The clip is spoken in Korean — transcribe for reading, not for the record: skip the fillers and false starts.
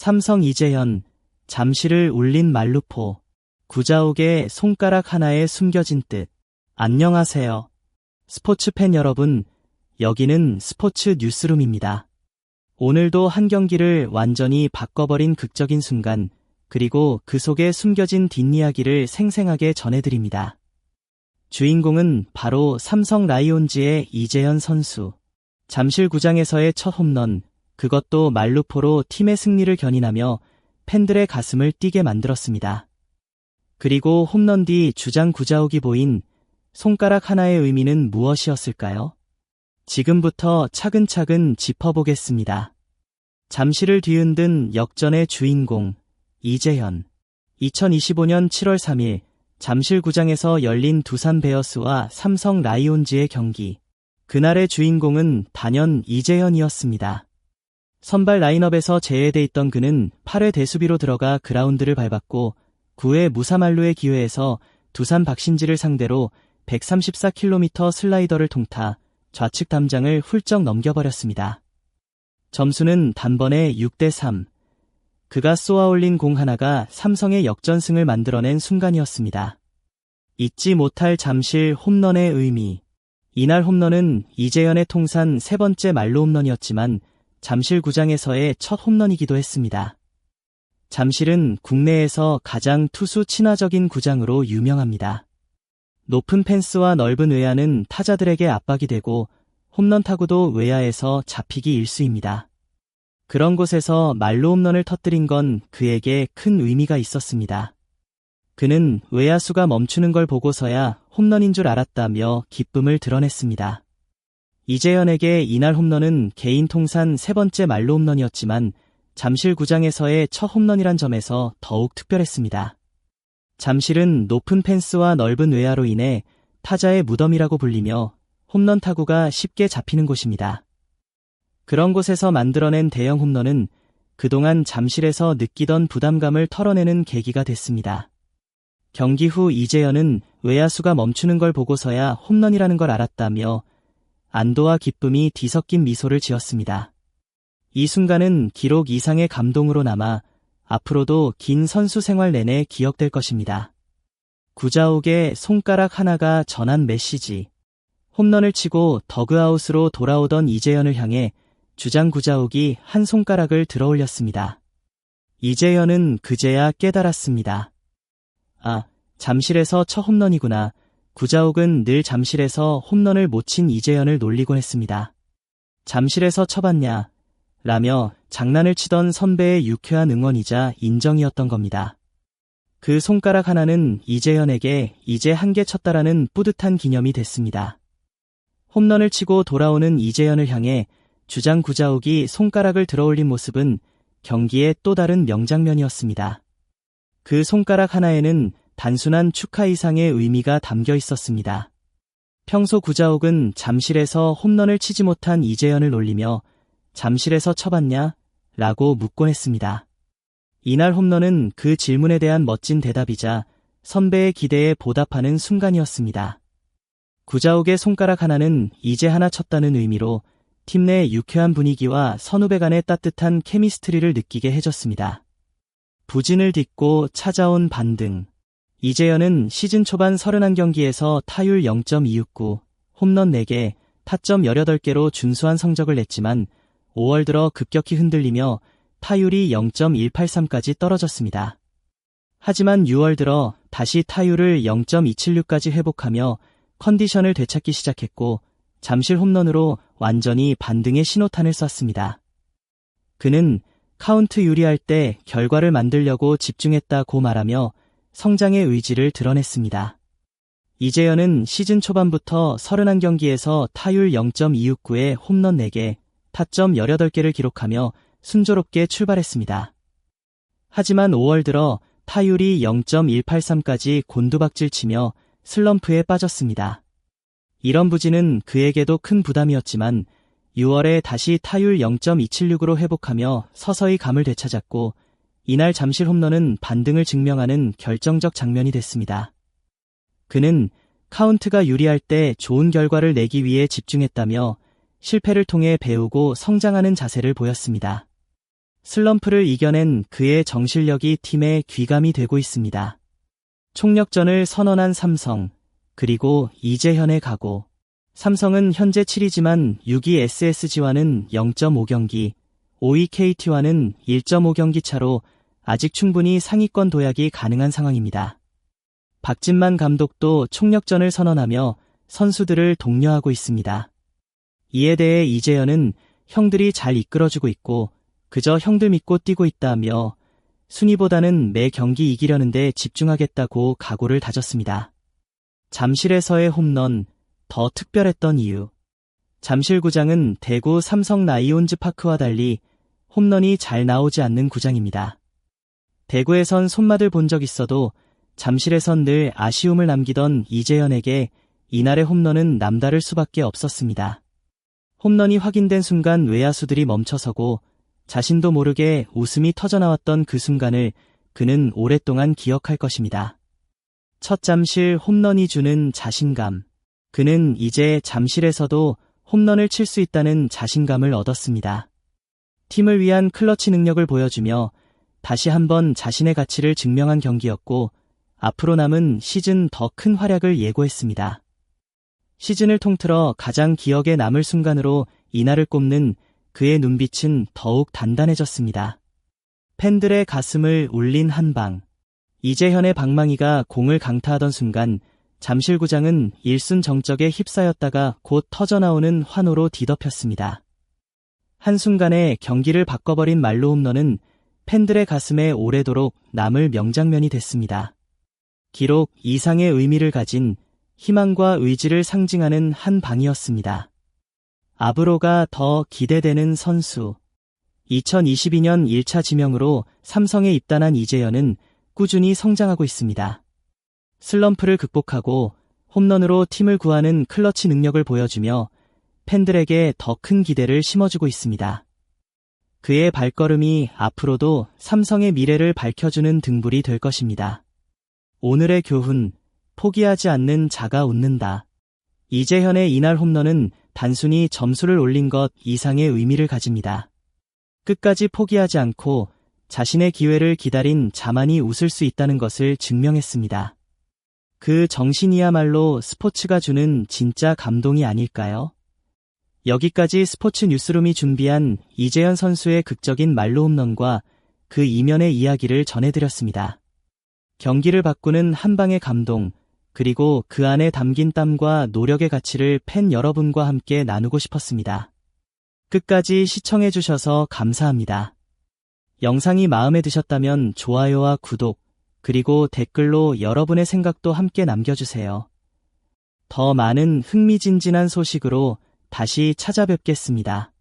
삼성 이재현, 잠시를 울린 말루포. 구자욱의 손가락 하나에 숨겨진 뜻. 안녕하세요. 스포츠 팬 여러분, 여기는 스포츠 뉴스룸입니다. 오늘도 한 경기를 완전히 바꿔버린 극적인 순간, 그리고 그 속에 숨겨진 뒷이야기를 생생하게 전해드립니다. 주인공은 바로 삼성 라이온즈의 이재현 선수. 잠실구장에서의 첫 홈런, 그것도 말루포로 팀의 승리를 견인하며 팬들의 가슴을 뛰게 만들었습니다. 그리고 홈런 뒤 주장 구자욱이 보인 손가락 하나의 의미는 무엇이었을까요? 지금부터 차근차근 짚어보겠습니다. 잠실을 뒤흔든 역전의 주인공, 이재현. 2025년 7월 3일 잠실구장에서 열린 두산 베어스와 삼성 라이온즈의 경기. 그날의 주인공은 단연 이재현이었습니다. 선발 라인업에서 제외돼 있던 그는 8회 대수비로 들어가 그라운드를 밟았고 9회 무사만루의 기회에서 두산 박신지를 상대로 134km 슬라이더를 통타 좌측 담장을 훌쩍 넘겨버렸습니다. 점수는 단번에 6대3. 그가 쏘아올린 공 하나가 삼성의 역전승을 만들어낸 순간이었습니다. 잊지 못할 잠실 홈런의 의미. 이날 홈런은 이재현의 통산 세 번째 말루 홈런이었지만 잠실구장에서의 첫 홈런이기도 했습니다. 잠실은 국내에서 가장 투수 친화적인 구장으로 유명합니다. 높은 펜스와 넓은 외야는 타자들에게 압박이 되고 홈런 타구도 외야에서 잡히기 일쑤입니다. 그런 곳에서 말루 홈런을 터뜨린 건 그에게 큰 의미가 있었습니다. 그는 외야수가 멈추는 걸 보고서야 홈런인 줄 알았다며 기쁨을 드러냈습니다. 이재현에게 이날 홈런은 개인 통산 세 번째 말루 홈런이었지만 잠실구장에서의 첫 홈런이란 점에서 더욱 특별했습니다. 잠실은 높은 펜스와 넓은 외야로 인해 타자의 무덤이라고 불리며 홈런 타구가 쉽게 잡히는 곳입니다. 그런 곳에서 만들어낸 대형 홈런은 그동안 잠실에서 느끼던 부담감을 털어내는 계기가 됐습니다. 경기 후 이재현은 외야수가 멈추는 걸 보고서야 홈런이라는 걸 알았다며 안도와 기쁨이 뒤섞인 미소를 지었습니다. 이 순간은 기록 이상의 감동으로 남아 앞으로도 긴 선수 생활 내내 기억될 것입니다. 구자욱의 손가락 하나가 전한 메시지. 홈런을 치고 더그아웃으로 돌아오던 이재현을 향해 주장 구자욱이 한 손가락을 들어 올렸습니다. 이재현은 그제야 깨달았습니다. 아, 잠실에서 첫 홈런이구나. 구자욱은 늘 잠실에서 홈런을 못 친 이재현을 놀리곤 했습니다. 잠실에서 쳐봤냐? 라며 장난을 치던 선배의 유쾌한 응원이자 인정이었던 겁니다. 그 손가락 하나는 이재현에게 이제 한 개 쳤다라는 뿌듯한 기념이 됐습니다. 홈런을 치고 돌아오는 이재현을 향해 주장 구자욱이 손가락을 들어올린 모습은 경기의 또 다른 명장면이었습니다. 그 손가락 하나에는 단순한 축하 이상의 의미가 담겨 있었습니다. 평소 구자욱은 잠실에서 홈런을 치지 못한 이재현을 놀리며 잠실에서 쳐봤냐? 라고 묻곤 했습니다. 이날 홈런은 그 질문에 대한 멋진 대답이자 선배의 기대에 보답하는 순간이었습니다. 구자욱의 손가락 하나는 이제 하나 쳤다는 의미로 팀 내 유쾌한 분위기와 선후배 간의 따뜻한 케미스트리를 느끼게 해줬습니다. 부진을 딛고 찾아온 반등. 이재현은 시즌 초반 31경기에서 타율 0.269, 홈런 4개, 타점 18개로 준수한 성적을 냈지만 5월 들어 급격히 흔들리며 타율이 0.183까지 떨어졌습니다. 하지만 6월 들어 다시 타율을 0.276까지 회복하며 컨디션을 되찾기 시작했고 잠실 홈런으로 완전히 반등의 신호탄을 쐈습니다. 그는 카운트 유리할 때 결과를 만들려고 집중했다고 말하며 성장의 의지를 드러냈습니다. 이재현은 시즌 초반부터 31경기에서 타율 0.269에 홈런 4개, 타점 18개를 기록하며 순조롭게 출발했습니다. 하지만 5월 들어 타율이 0.183까지 곤두박질치며 슬럼프에 빠졌습니다. 이런 부진은 그에게도 큰 부담이었지만 6월에 다시 타율 0.276으로 회복하며 서서히 감을 되찾았고 이날 잠실 홈런은 반등을 증명하는 결정적 장면이 됐습니다. 그는 카운트가 유리할 때 좋은 결과를 내기 위해 집중했다며 실패를 통해 배우고 성장하는 자세를 보였습니다. 슬럼프를 이겨낸 그의 정실력이 팀의 귀감이 되고 있습니다. 총력전을 선언한 삼성, 그리고 이재현의 각오. 삼성은 현재 7위지만 6위 SSG와는 0.5경기, 5위 KT와는 1.5경기 차로 아직 충분히 상위권 도약이 가능한 상황입니다. 박진만 감독도 총력전을 선언하며 선수들을 독려하고 있습니다. 이에 대해 이재현은 형들이 잘 이끌어주고 있고 그저 형들 믿고 뛰고 있다며 순위보다는 매 경기 이기려는데 집중하겠다고 각오를 다졌습니다. 잠실에서의 홈런, 더 특별했던 이유. 잠실구장은 대구 삼성 라이온즈 파크와 달리 홈런이 잘 나오지 않는 구장입니다. 대구에선 손맛을 본 적 있어도 잠실에선 늘 아쉬움을 남기던 이재현에게 이날의 홈런은 남다를 수밖에 없었습니다. 홈런이 확인된 순간 외야수들이 멈춰서고 자신도 모르게 웃음이 터져나왔던 그 순간을 그는 오랫동안 기억할 것입니다. 첫 잠실 홈런이 주는 자신감. 그는 이제 잠실에서도 홈런을 칠 수 있다는 자신감을 얻었습니다. 팀을 위한 클러치 능력을 보여주며 다시 한번 자신의 가치를 증명한 경기였고 앞으로 남은 시즌 더 큰 활약을 예고했습니다. 시즌을 통틀어 가장 기억에 남을 순간으로 이날을 꼽는 그의 눈빛은 더욱 단단해졌습니다. 팬들의 가슴을 울린 한 방. 이재현의 방망이가 공을 강타하던 순간 잠실구장은 일순 정적에 휩싸였다가 곧 터져나오는 환호로 뒤덮였습니다. 한순간에 경기를 바꿔버린 말로 홈런은 팬들의 가슴에 오래도록 남을 명장면이 됐습니다. 기록 이상의 의미를 가진 희망과 의지를 상징하는 한 방이었습니다. 앞으로가 더 기대되는 선수. 2022년 1차 지명으로 삼성에 입단한 이재현은 꾸준히 성장하고 있습니다. 슬럼프를 극복하고 홈런으로 팀을 구하는 클러치 능력을 보여주며 팬들에게 더 큰 기대를 심어주고 있습니다. 그의 발걸음이 앞으로도 삼성의 미래를 밝혀주는 등불이 될 것입니다. 오늘의 교훈, 포기하지 않는 자가 웃는다. 이재현의 이날 홈런은 단순히 점수를 올린 것 이상의 의미를 가집니다. 끝까지 포기하지 않고 자신의 기회를 기다린 자만이 웃을 수 있다는 것을 증명했습니다. 그 정신이야말로 스포츠가 주는 진짜 감동이 아닐까요? 여기까지 스포츠 뉴스룸이 준비한 이재현 선수의 극적인 말로 홈런과 그 이면의 이야기를 전해드렸습니다. 경기를 바꾸는 한 방의 감동, 그리고 그 안에 담긴 땀과 노력의 가치를 팬 여러분과 함께 나누고 싶었습니다. 끝까지 시청해주셔서 감사합니다. 영상이 마음에 드셨다면 좋아요와 구독, 그리고 댓글로 여러분의 생각도 함께 남겨주세요. 더 많은 흥미진진한 소식으로 다시 찾아뵙겠습니다.